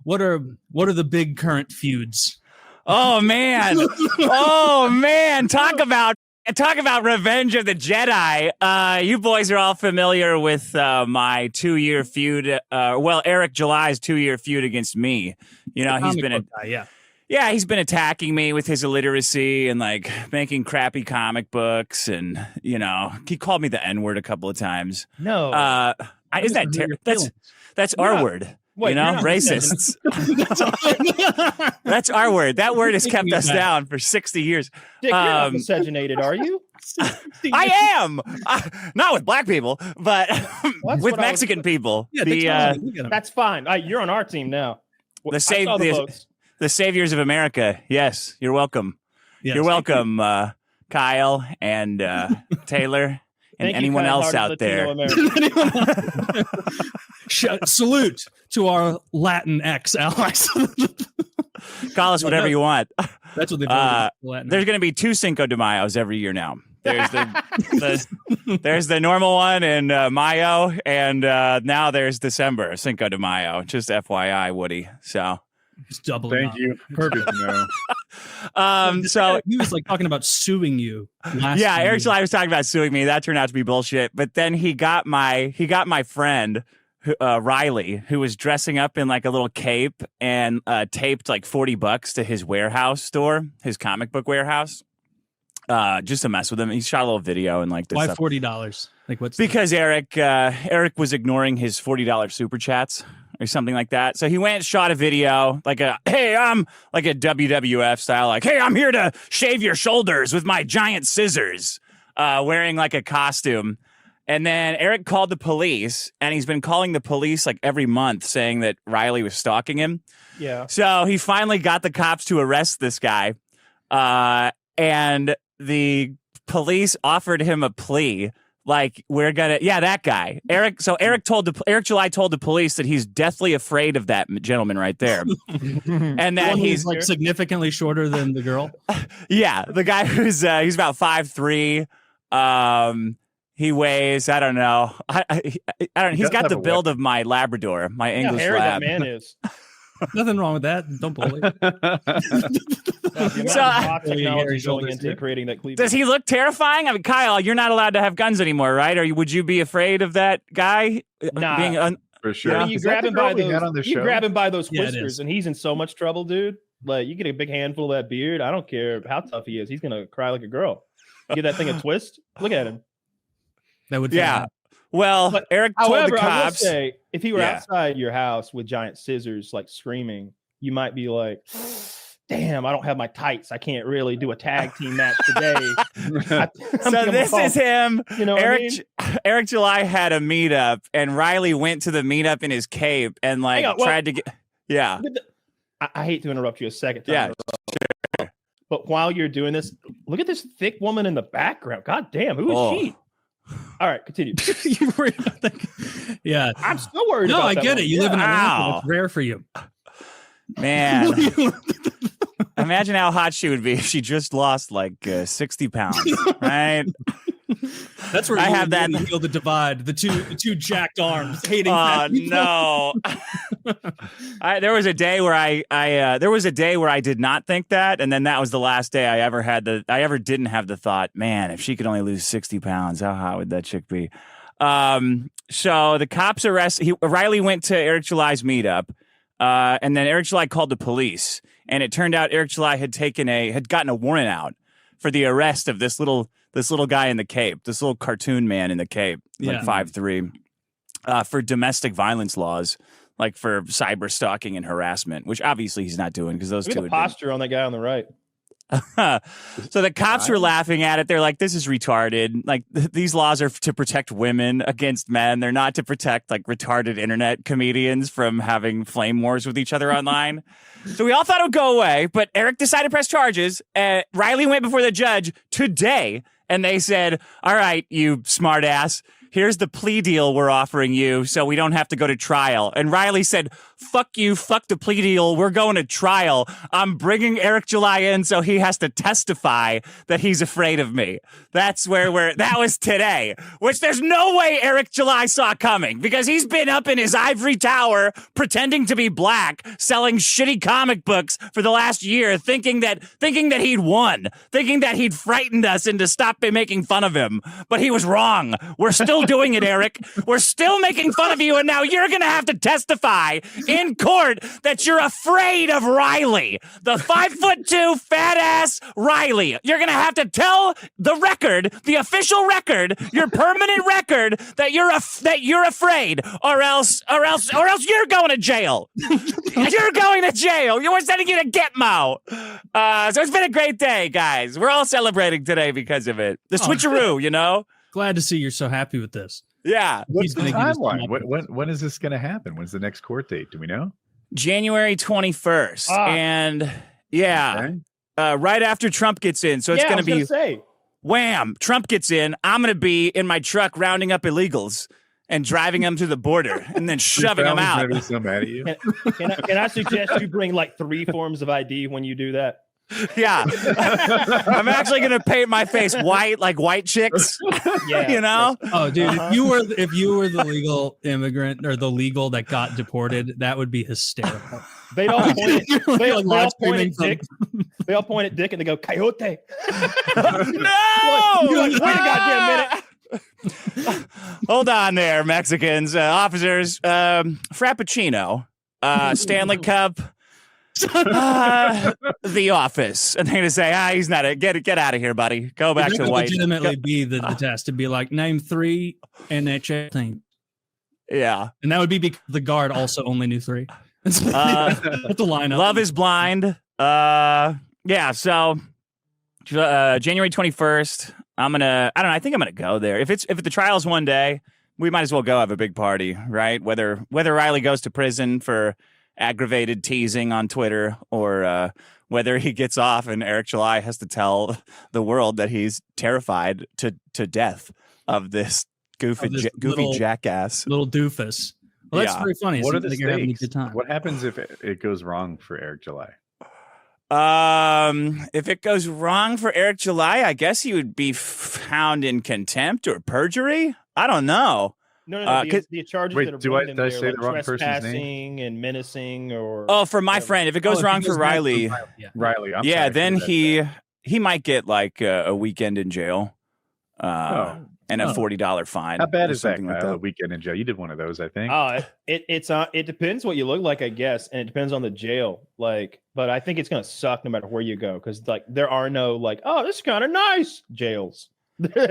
what are the big current feuds? Oh man. Talk about Revenge of the Jedi. You boys are all familiar with my 2-year feud. Eric July's 2-year feud against me. You know, he's been he's been attacking me with his illiteracy and like making crappy comic books, and you know, he called me the N-word a couple of times. No, isn't that terrible? That's our word. Wait, you know, racists. That's our word. That word has kept us down for 60 years. Dick, you're not miscegenated, are you? I am. Not with black people, but with Mexican people. Yeah, that's fine. You're on our team now. The saviors of America. Yes, you're welcome. Yes, you're welcome, Kyle and Taylor. And anyone else out there. Salute to our Latinx allies. Call us whatever you want. That's what they've There's going to be 2 Cinco de Mayos every year now. There's there's the normal one in Mayo, and now there's December, Cinco de Mayo. Just FYI, Woody. So. Thank you. Perfect. So he was like talking about suing you. Eric July was talking about suing me. That turned out to be bullshit. But then he got my friend Riley, who was dressing up in like a little cape and taped like $40 to his warehouse store, his comic book warehouse, just to mess with him. He shot a little video and like this. Why $40? Like what's because Eric was ignoring his $40 super chats or something like that. So he went and shot a video like I'm like a WWF style, like, hey, I'm here to shave your shoulders with my giant scissors, wearing like a costume. And then Eric called the police, and he's been calling the police like every month saying that Riley was stalking him. Yeah. So he finally got the cops to arrest this guy. And the police offered him a plea. Like, that guy, Eric. So Eric July told the police that he's deathly afraid of that gentleman right there. And that he's like significantly shorter than the girl. Yeah. The guy he's about 5'3". He weighs, I don't know. I don't know. He's got the build of my Labrador, my English lab. That man is. Nothing wrong with that. Don't bully. Does he look terrifying? I mean, Kyle, you're not allowed to have guns anymore, right? Would you be afraid of that guy? Nah, for sure. I mean, you grab him by those whiskers, and he's in so much trouble, dude. Like, you get a big handful of that beard. I don't care how tough he is. He's gonna cry like a girl. Give that thing a twist. Look at him. That would. Yeah. Well, but, Eric told the cops. I will say, if he were outside your house with giant scissors, like screaming, you might be like, damn, I don't have my tights. I can't really do a tag team match today. So this is him. You know, Eric July had a meetup, and Riley went to the meetup in his cape and like tried to get. Yeah. I hate to interrupt you a second time. Yeah. Sure. But while you're doing this, look at this thick woman in the background. God damn, who is she? All right, continue. You worried about that? Yeah, I'm still worried. No, about I that get one. it. You live in Atlanta. It's rare for you, man. Imagine how hot she would be if she just lost like 60 pounds, right? That's where I have that feel the divide. The two jacked arms hating. Oh no! There was a day where I did not think that, and then that was the last day I ever didn't have the thought, man, if she could only lose 60 pounds, how hot would that chick be? So the cops Riley went to Eric July's meetup, and then Eric July called the police, and it turned out Eric July had gotten a warrant out for the arrest of this little guy in the cape, this little cartoon man in the cape, like 5'3", for domestic violence laws, like for cyber stalking and harassment, which obviously he's not doing because those two. Look at the posture on that guy on the right. So the cops were laughing at it. They're like, this is retarded. Like these laws are to protect women against men. They're not to protect like retarded internet comedians from having flame wars with each other online. So we all thought it would go away, but Eric decided to press charges. Riley went before the judge today, and they said, all right, you smartass, here's the plea deal we're offering you so we don't have to go to trial. And Riley said, fuck you, fuck the plea deal. We're going to trial. I'm bringing Eric July in so he has to testify that he's afraid of me. That's where that was today, which there's no way Eric July saw coming because he's been up in his ivory tower pretending to be black, selling shitty comic books for the last year, thinking that he'd won, thinking that he'd frightened us into stop making fun of him. But he was wrong. We're still doing it, Eric. We're still making fun of you, and now you're going to have to testify in court that you're afraid of Riley, the 5'2" fat ass Riley. You're going to have to tell the record, the official record, your permanent record that you're afraid, or else you're going to jail. You're going to jail. We're sending you to Gitmo. So it's been a great day, guys. We're all celebrating today because of it. The switcheroo, you know? Glad to see you're so happy with this. Yeah. What's the timeline? When is this going to happen? When's the next court date? Do we know? January 21st. And yeah, right after Trump gets in. So it's going to be wham. Trump gets in. I'm going to be in my truck rounding up illegals and driving them to the border and then shoving them out. So mad at you. Can I suggest you bring like 3 forms of ID when you do that? Yeah. I'm actually going to paint my face white like white chicks. Yeah. You know? Oh, dude, if you were the legal immigrant or the legal that got deported, that would be hysterical. They all point they all point at Dick and they go, "Coyote." No! Wait a goddamn minute. Hold on there, Mexicans, officers. Frappuccino, Stanley Cup, The Office, and they're gonna say, he's not get out of here, buddy. Go back to white. Legitimately, be the test to be like name 3 NHL things. Yeah, and that would be because the guard also only knew 3. That's the lineup. Love is Blind. Yeah. So January 21st. I think I'm gonna go there. If the trial's one day, we might as well go have a big party, right? Whether Riley goes to prison for aggravated teasing on Twitter or whether he gets off and Eric July has to tell the world that he's terrified to death of this goofy jackass. Little doofus. Well, that's very funny. What are the stakes? You're having a good time. What happens if it goes wrong for Eric July? If it goes wrong for Eric July, I guess he would be found in contempt or perjury. I don't know. No. The charges that are brought in did I there, say like the wrong person's name? trespassing and menacing, or for my friend, if it goes wrong for Riley, Riley, then he might get like a weekend in jail, and a $40 fine. How bad is that? Like A weekend in jail. You did one of those, I think. It depends what you look like, I guess, and it depends on the jail. Like, but I think it's gonna suck no matter where you go because like there are no like, oh, this is kind of nice jails.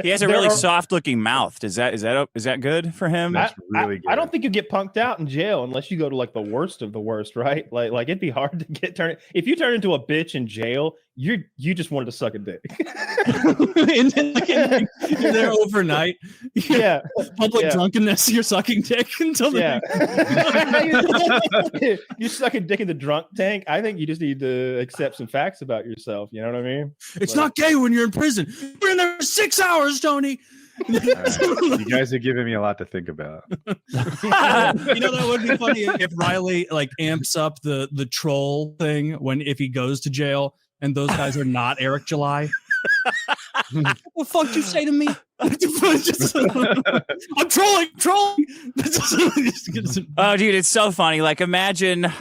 He has a really soft-looking mouth. Is that good for him? That's really good. I don't think you get punked out in jail unless you go to like the worst of the worst, right? Like it'd be hard to get turned. If you turn into a bitch in jail, you just wanted to suck a dick. You're there overnight. Yeah, public drunkenness. You're sucking dick until you suck a dick in the drunk tank. I think you just need to accept some facts about yourself. You know what I mean? It's not gay when you're in prison. You're in there for 6 hours, Tony. You guys are giving me a lot to think about. That would be funny if Riley like amps up the troll thing if he goes to jail and those guys are not Eric July. What the fuck did you say to me? I'm trolling. Oh, dude, it's so funny. Like, imagine,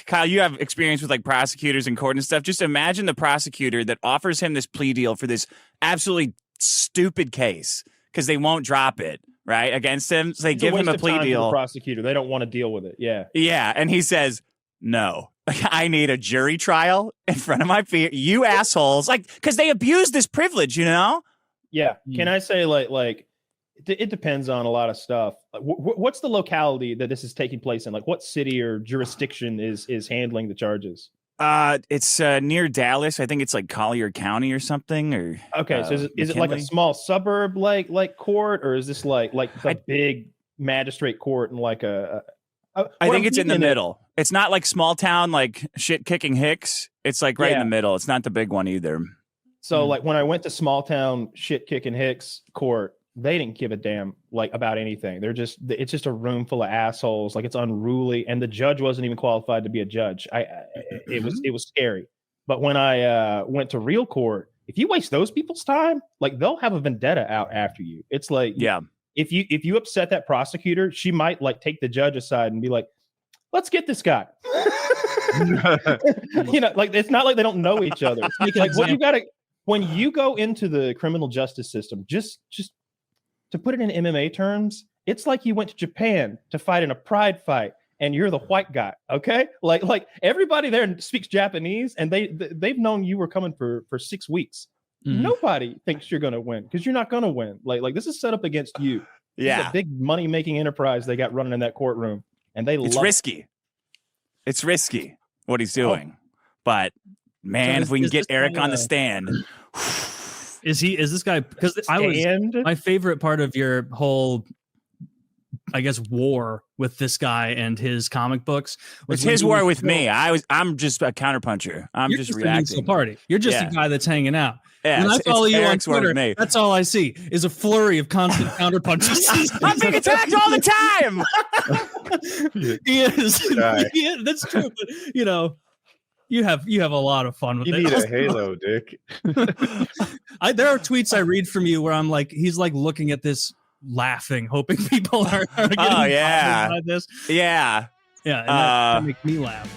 Kyle, you have experience with like prosecutors in court and stuff. Just imagine the prosecutor that offers him this plea deal for this absolutely stupid case because they won't drop it, right, against him. So they give him a plea deal. The prosecutor, they don't want to deal with it. Yeah. Yeah. And he says, no. I need a jury trial in front of my feet. You assholes. Like, because they abuse this privilege, you know? Yeah. Can I say, like it depends on a lot of stuff. What's the locality that this is taking place in? Like, what city or jurisdiction is handling the charges? It's near Dallas. I think it's like Collier County or something. Or okay, so is it like a small suburb like court, or is this like a big magistrate court and like a I think it's in the middle. It's not like small town, like shit kicking Hicks. It's like right in the middle. It's not the big one either. So like when I went to small town shit kicking Hicks court, they didn't give a damn like about anything. It's just a room full of assholes. Like it's unruly, and the judge wasn't even qualified to be a judge. It was scary. But when I went to real court, if you waste those people's time, like they'll have a vendetta out after you. It's like, yeah, if you upset that prosecutor, she might like take the judge aside and be like, let's get this guy. You know, like it's not like they don't know each other. Like what you gotta, when you go into the criminal justice system, just to put it in MMA terms, it's like you went to Japan to fight in a pride fight and you're the white guy. Okay. Like everybody there speaks Japanese and they've known you were coming for 6 weeks. Nobody thinks you're going to win because you're not going to win. Like this is set up against you. Yeah. It's a big money making enterprise they got running in that courtroom, and it's risky. It's risky what he's doing, but man, if we can get Eric on the stand. Is this guy? Because my favorite part of your whole, I guess, war with this guy and his comic books was his war with me. I'm just a counterpuncher. You're just reacting. Party. You're just a guy that's hanging out. Yeah, when I follow you on Twitter, that's all I see is a flurry of constant counterpunches. I'm being attacked all the time. He is. Yeah, that's true. But you know, you have a lot of fun with it. You need a halo, Dick. There are tweets I read from you where I'm like, he's like looking at this, laughing, hoping people are getting by this. Yeah. Yeah, and that makes me laugh.